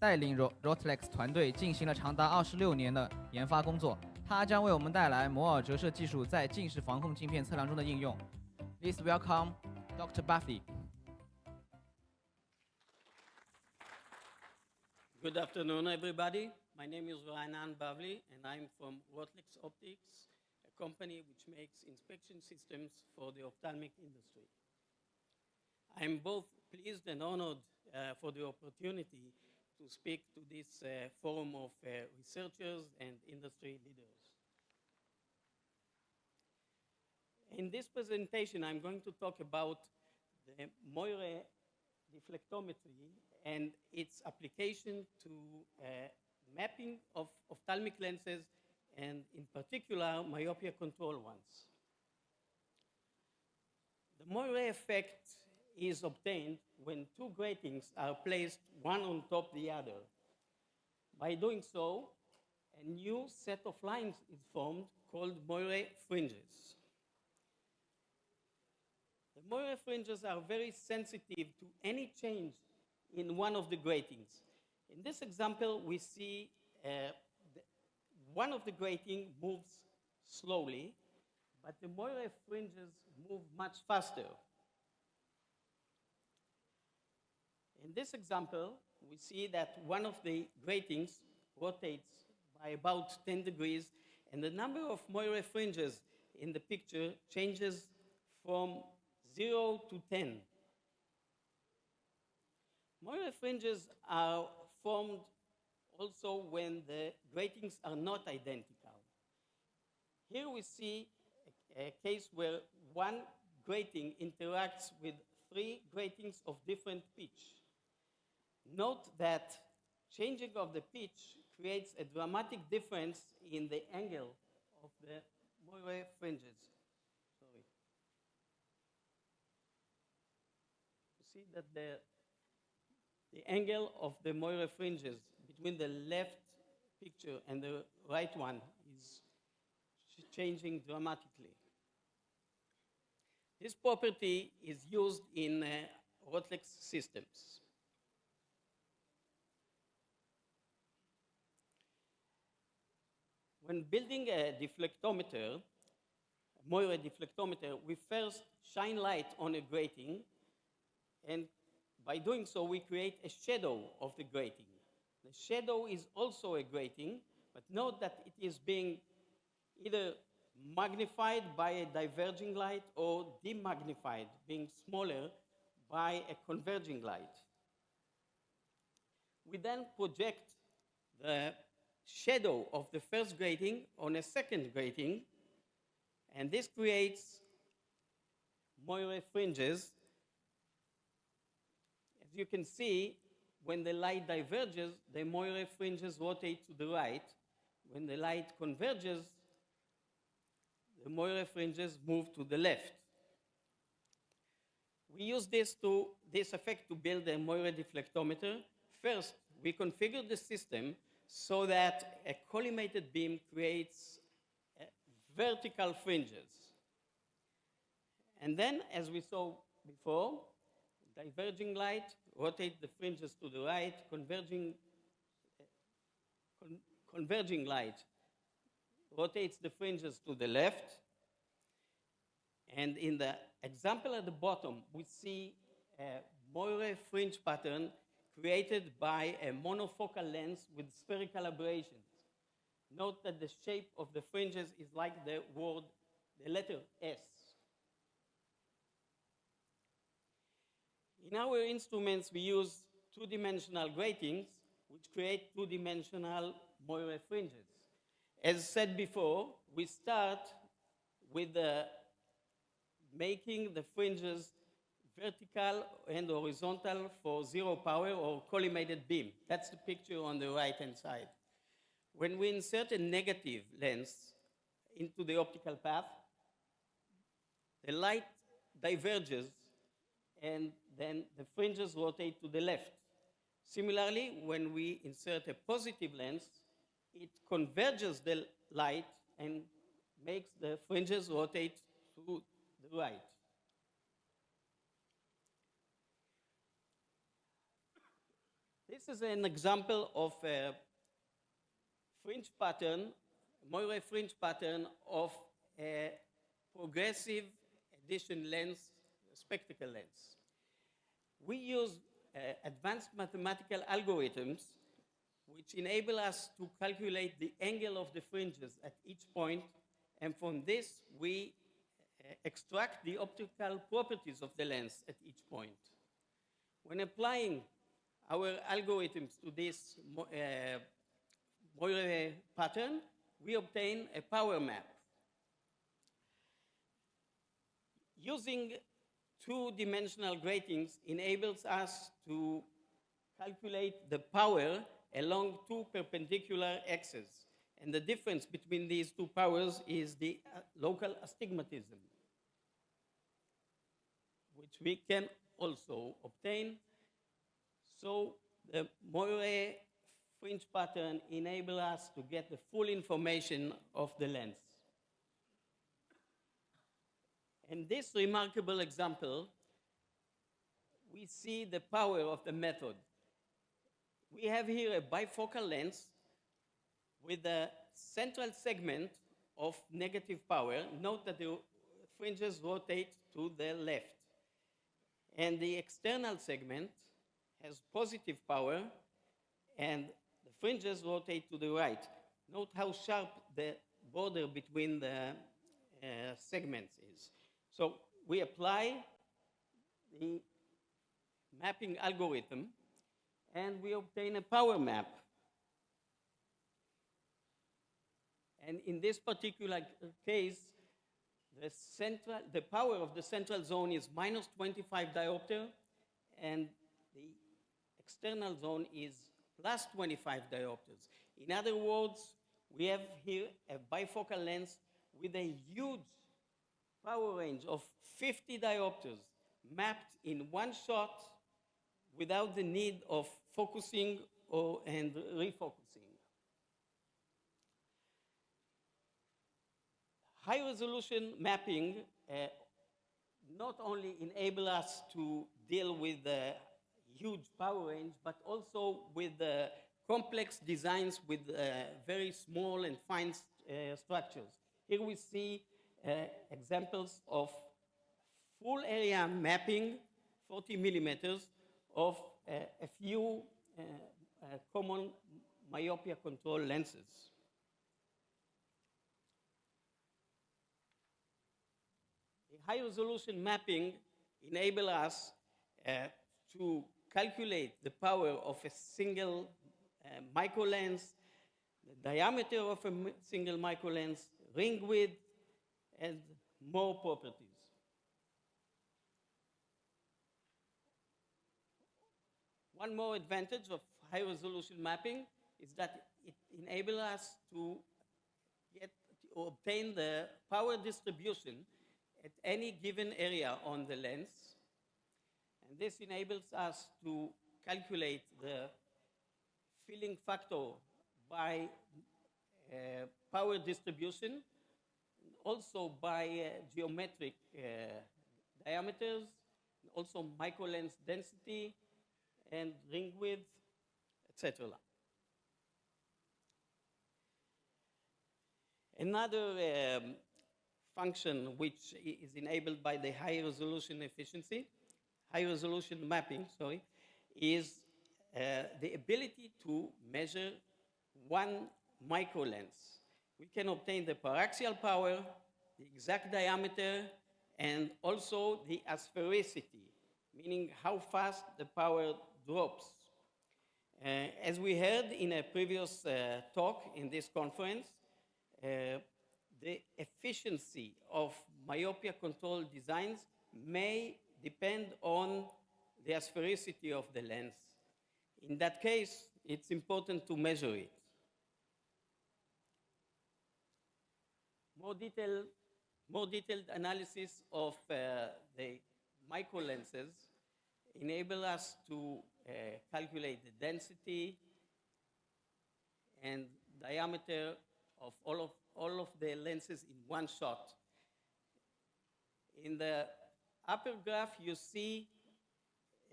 带领 Rotlex 团队进行了长达26年的研发工作，他将为我们带来摩尔折射技术在近视防控镜片测量中的应用。Please welcome Dr. Buffy. Good afternoon, everybody. My name is Rainan Bavli, and I'm from Rotlex Optics, a company which makes inspection systems for the ophthalmic industry. I'm both pleased and honored for the opportunity to speak to this forum of researchers and industry leaders. In this presentation, I'm going to talk about the Moire deflectometry and its application to mapping of ophthalmic lenses, and in particular, myopia-control ones. The Moire effect is obtained when two gratings are placed one on top of the other. By doing so, a new set of lines is formed called Moire fringes. The Moire fringes are very sensitive to any change in one of the gratings. In this example, we see one of the grating moves slowly, but the Moire fringes move much faster. In this example, we see that one of the gratings rotates by about 10 degrees, and the number of Moire fringes in the picture changes from 0 to 10. Moire fringes are formed also when the gratings are not identical. Here we see a case where one grating interacts with three gratings of different pitch. Note that changing of the pitch creates a dramatic difference in the angle of the Moire fringes. Sorry. You see that the angle of the Moire fringes between the left picture and the right one is changing dramatically. This property is used in Rotlex systems. When building a deflectometer, a Moire deflectometer, we first shine light on a grating, and by doing so, we create a shadow of the grating. The shadow is also a grating, but note that it is being either magnified by a diverging light or demagnified, being smaller by a converging light. We then project the shadow of the first grating on a second grating, and this creates Moire fringes. As you can see, when the light diverges, the Moire fringes rotate to the right. When the light converges, the Moire fringes move to the left. We use this effect to build a Moire deflectometer. First, we configure the system so that a collimated beam creates vertical fringes. And then, as we saw before, diverging light rotates the fringes to the right, converging light rotates the fringes to the left. And in the example at the bottom, we see a Moire fringe pattern created by a monofocal lens with spherical aberrations. Note that the shape of the fringes is like the letter S. In our instruments, we use two-dimensional gratings, which create two-dimensional Moire fringes. As said before, we start with making the fringes vertical and horizontal for zero power or collimated beam. That's the picture on the right-hand side. When we insert a negative lens into the optical path, the light diverges and then the fringes rotate to the left. Similarly, when we insert a positive lens, it converges the light and makes the fringes rotate to the right. This This is an example of a fringe pattern, Moire fringe pattern of a progressive addition lens, spectacle lens. We use advanced mathematical algorithms which enable us to calculate the angle of the fringes at each point, and from this we extract the optical properties of the lens at each point. When applying our algorithms to this Moire pattern, we obtain a power map. Using two-dimensional gratings enables us to calculate the power along two perpendicular axes. And the difference between these two powers is the local astigmatism, which we can also obtain. So the Moire fringe pattern enables us to get the full information of the lens. In this remarkable example, we see the power of the method. We have here a bifocal lens with a central segment of negative power. Note that the fringes rotate to the left. And the external segment has positive power, and the fringes rotate to the right. Note how sharp the border between the segments is. So we apply the mapping algorithm, and we obtain a power map. And in this particular case, the power of the central zone is minus 25 diopter, and the external zone is plus 25 diopters. In other words, we have here a bifocal lens with a huge power range of 50 diopters mapped in one shot without the need of focusing and refocusing. High-resolution mapping not only enable us to deal with the huge power range, but also with complex designs with very small and fine structures. Here we see examples of full area mapping, 40 millimeters, of a few common myopia-control lenses. The high-resolution mapping enables us to calculate the power of a single microlens, the diameter of a single microlens, ring width, and more properties. One more advantage of high-resolution mapping is that it enables us to obtain the power distribution at any given area on the lens. And this enables us to calculate the filling factor by power distribution, also by geometric diameters, also microlens density, and ring width, etc. Another function which is enabled by the high-resolution mapping, is the ability to measure one microlens. We can obtain the paraxial power, the exact diameter, and also the asphericity, meaning how fast the power drops. As we heard in a previous talk in this conference, the efficiency of myopia control designs may depend on the asphericity of the lens. In that case, it's important to measure it. More detailed analysis of the microlenses enable us to calculate the density and diameter of all of the lenses in one shot. In the upper graph, you see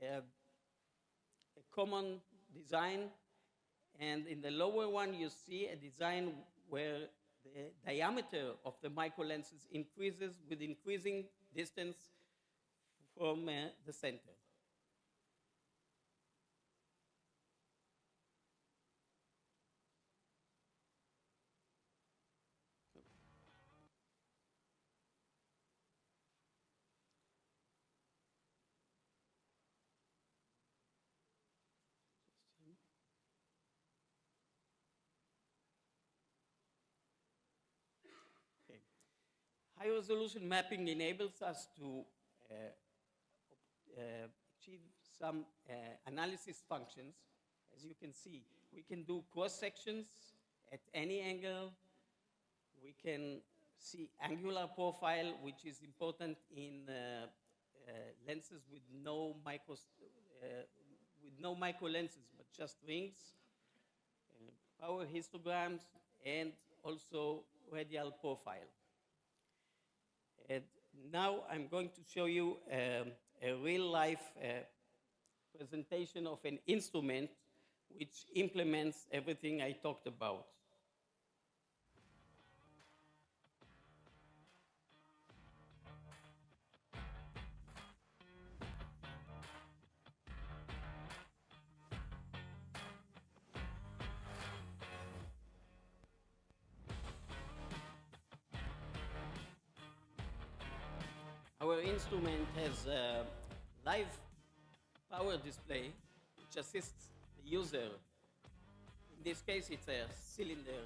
a common design. And in the lower one, you see a design where the diameter of the microlenses increases with increasing distance from the center. High resolution mapping enables us to achieve some analysis functions. As you can see, we can do cross sections at any angle. We can see angular profile, which is important in lenses with no micro lenses, but just rings, power histograms, and also radial profile. And now I'm going to show you a real-life presentation of an instrument which implements everything I talked about. Our instrument has a live power display which assists the user. In this case, it's a cylinder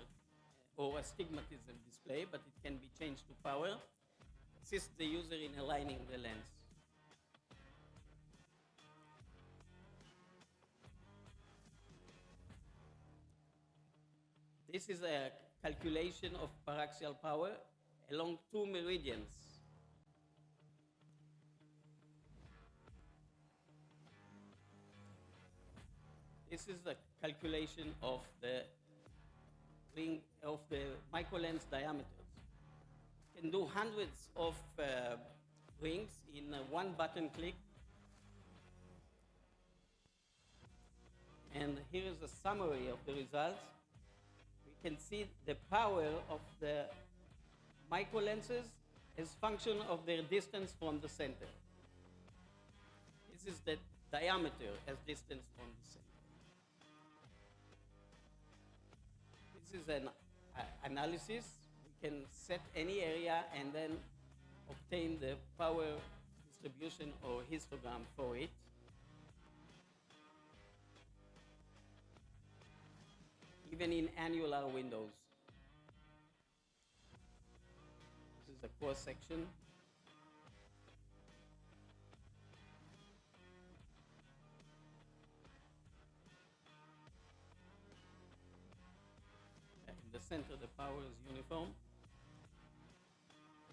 or astigmatism display, but it can be changed to power. Assists the user in aligning the lens. This is a calculation of paraxial power along 2 meridians. This is the calculation of the ring of the microlens diameters. You can do hundreds of rings in one button click. And here is a summary of the results. We can see the power of the microlenses as function of their distance from the center. This is the diameter as distance from the center. This is an analysis. We can set any area and then obtain the power distribution or histogram for it. Even in annular windows. This is a cross section. In the center, the power is uniform.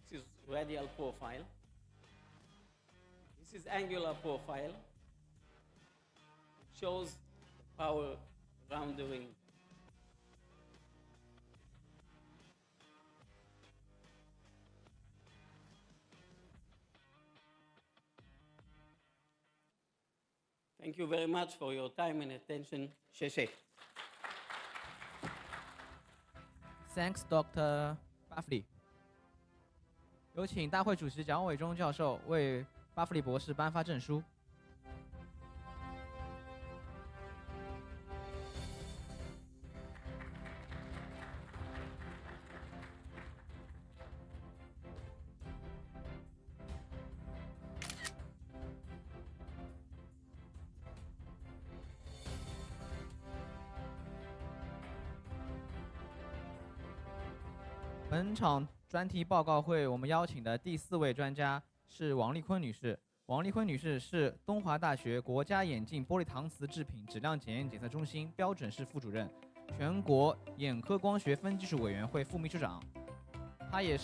This is radial profile. This is angular profile. It shows the power around the ring. Thank you very much for your time and attention. 谢谢。 Thanks, Dr. Baffley。有请大会主席蒋伟忠教授为巴弗利博士颁发证书。本场专题报告会，我们邀请的第4位专家是王丽坤女士。王丽坤女士是东华大学国家眼镜玻璃搪瓷制品质量检验检测中心标准室副主任，全国眼科光学分技术委员会副秘书长。她也是